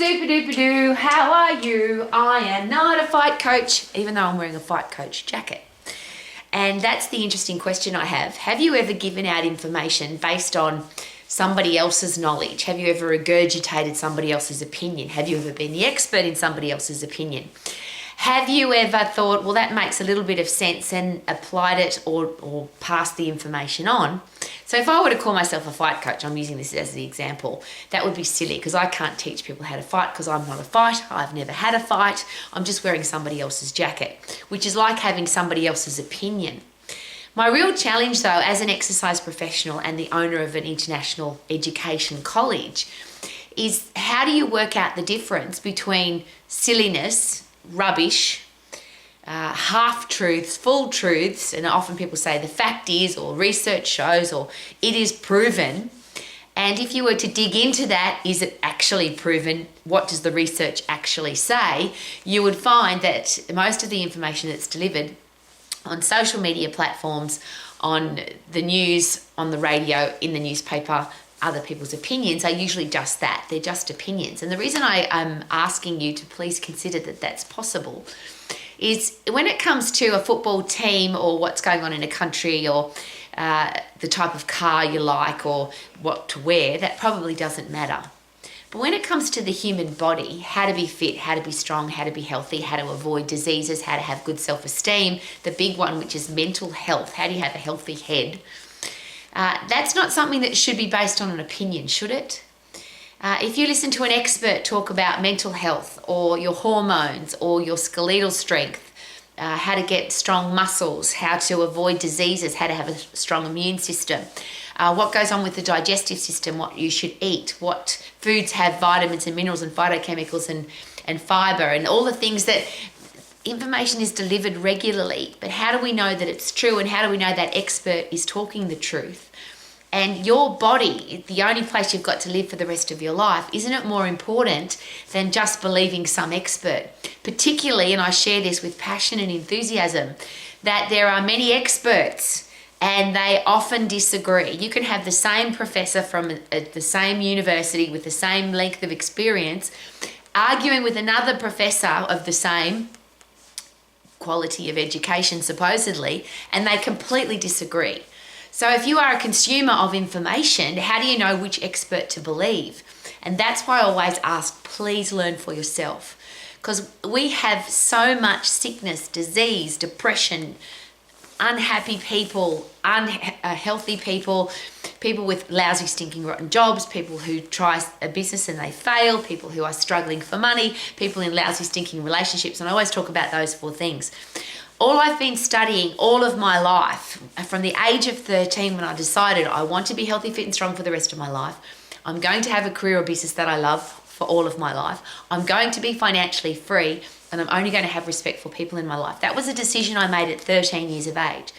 super duper doo, how are you? I am not a fight coach, even though I'm wearing a fight coach jacket. And that's the interesting question I have. Have you ever given out information based on somebody else's knowledge? Have you ever regurgitated somebody else's opinion? Have you ever been the expert in somebody else's opinion? Have you ever thought, well, that makes a little bit of sense, and applied it or passed the information on? So if I were to call myself a fight coach, I'm using this as the example, that would be silly because I can't teach people how to fight because I'm not a fighter. I've never had a fight. I'm just wearing somebody else's jacket, which is like having somebody else's opinion. My real challenge, though, as an exercise professional and the owner of an international education college, is how do you work out the difference between silliness, rubbish, half-truths, full truths, and often people say the fact is, or research shows, or it is proven. And if you were to dig into that, is it actually proven? What does the research actually say? You would find that most of the information that's delivered on social media platforms, on the news, on the radio, in the newspaper, other people's opinions are usually just that. They're just opinions. And the reason I'm asking you to please consider that that's possible is when it comes to a football team or what's going on in a country or the type of car you like or what to wear, that probably doesn't matter. But when it comes to the human body, how to be fit, how to be strong, how to be healthy, how to avoid diseases, how to have good self-esteem, the big one, which is mental health, how do you have a healthy head? That's not something that should be based on an opinion, should it? If you listen to an expert talk about mental health or your hormones or your skeletal strength, how to get strong muscles, how to avoid diseases, how to have a strong immune system, what goes on with the digestive system, what you should eat, what foods have vitamins and minerals and phytochemicals and fiber, and all the things that information is delivered regularly. But how do we know that it's true, and how do we know that expert is talking the truth? And your body, the only place you've got to live for the rest of your life, isn't it more important than just believing some expert? Particularly, and I share this with passion and enthusiasm, that there are many experts and they often disagree. You can have the same professor from the same university with the same length of experience arguing with another professor of the same quality of education, supposedly, and they completely disagree. So if you are a consumer of information, how do you know which expert to believe? And that's why I always ask, please learn for yourself. Because we have so much sickness, disease, depression, unhappy people, unhealthy people, people with lousy, stinking, rotten jobs, people who try a business and they fail, people who are struggling for money, people in lousy, stinking relationships. And I always talk about those four things. All I've been studying all of my life, from the age of 13 when I decided I want to be healthy, fit and strong for the rest of my life, I'm going to have a career or business that I love for all of my life, I'm going to be financially free, and I'm only going to have respect for people in my life. That was a decision I made at 13 years of age.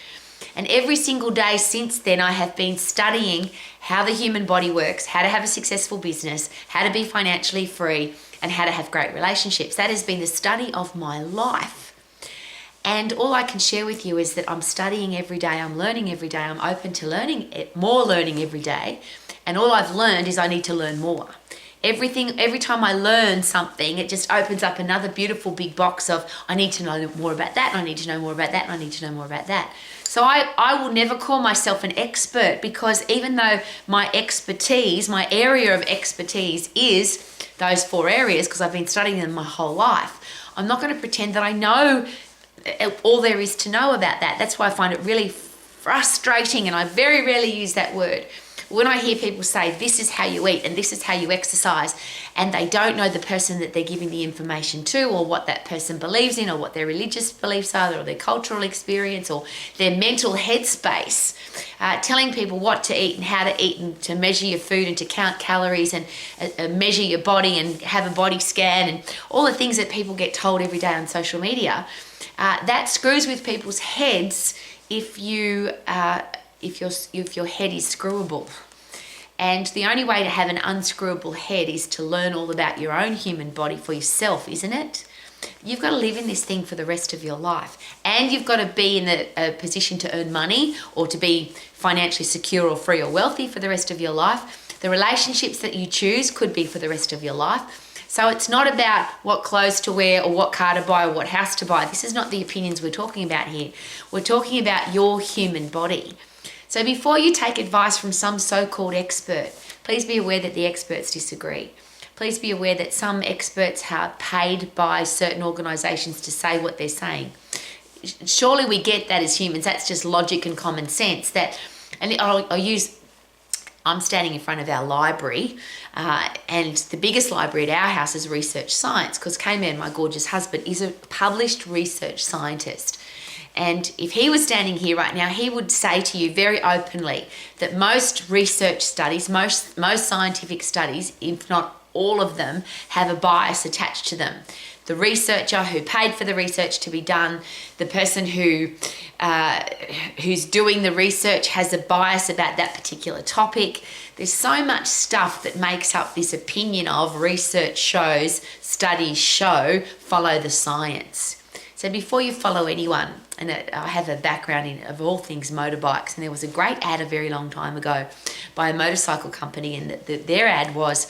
And every single day since then, I have been studying how the human body works, how to have a successful business, how to be financially free, and how to have great relationships. That has been the study of my life. And all I can share with you is that I'm studying every day, I'm learning every day, I'm open to learning every day. And all I've learned is I need to learn more. Every time I learn something, it just opens up another beautiful big box of, I need to know more about that, and I need to know more about that, and I need to know more about that. So I will never call myself an expert, because even though my expertise, my area of expertise is those four areas, because I've been studying them my whole life, I'm not going to pretend that I know all there is to know about that. That's why I find it really frustrating, and I very rarely use that word. When I hear people say, this is how you eat and this is how you exercise, and they don't know the person that they're giving the information to, or what that person believes in, or what their religious beliefs are, or their cultural experience, or their mental headspace, telling people what to eat and how to eat, and to measure your food and to count calories and measure your body and have a body scan, and all the things that people get told every day on social media, that screws with people's heads if your head is screwable. And the only way to have an unscrewable head is to learn all about your own human body for yourself, isn't it? You've got to live in this thing for the rest of your life. And you've got to be in a position to earn money, or to be financially secure or free or wealthy for the rest of your life. The relationships that you choose could be for the rest of your life. So it's not about what clothes to wear or what car to buy or what house to buy. This is not the opinions we're talking about here. We're talking about your human body. So before you take advice from some so-called expert, please be aware that the experts disagree. Please be aware that some experts are paid by certain organisations to say what they're saying. Surely we get that as humans. That's just logic and common sense. I'm standing in front of our library, and the biggest library at our house is Research Science, because K-Man, my gorgeous husband, is a published research scientist. And if he was standing here right now, he would say to you very openly that most research studies, most scientific studies, if not all of them, have a bias attached to them. The researcher who paid for the research to be done, the person who's doing the research has a bias about that particular topic. There's so much stuff that makes up this opinion of research shows, studies show, follow the science. So before you follow anyone, and I have a background of all things motorbikes, and there was a great ad a very long time ago by a motorcycle company, and their ad was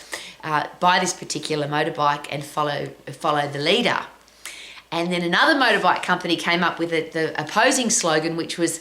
buy this particular motorbike and follow the leader. And then another motorbike company came up with the opposing slogan, which was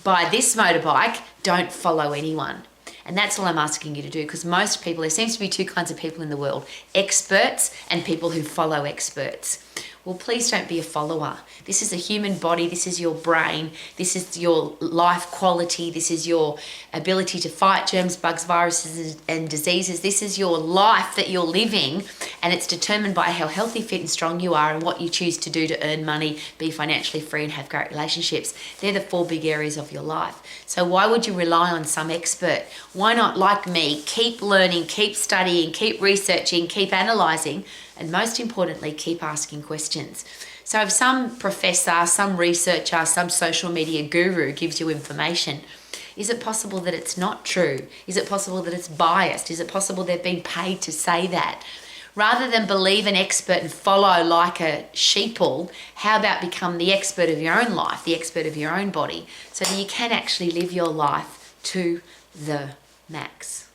buy this motorbike, don't follow anyone. And that's all I'm asking you to do, because most people, there seems to be two kinds of people in the world, experts and people who follow experts. Well, please don't be a follower. This is a human body. This is your brain. This is your life quality. This is your ability to fight germs, bugs, viruses, and diseases. This is your life that you're living, and it's determined by how healthy, fit, and strong you are and what you choose to do to earn money, be financially free, and have great relationships. They're the 4 big areas of your life. So why would you rely on some expert? Why not, like me, keep learning, keep studying, keep researching, keep analysing, and most importantly, keep asking questions. So if some professor, some researcher, some social media guru gives you information, is it possible that it's not true? Is it possible that it's biased? Is it possible they've been paid to say that? Rather than believe an expert and follow like a sheeple, how about become the expert of your own life, the expert of your own body, so that you can actually live your life to the max?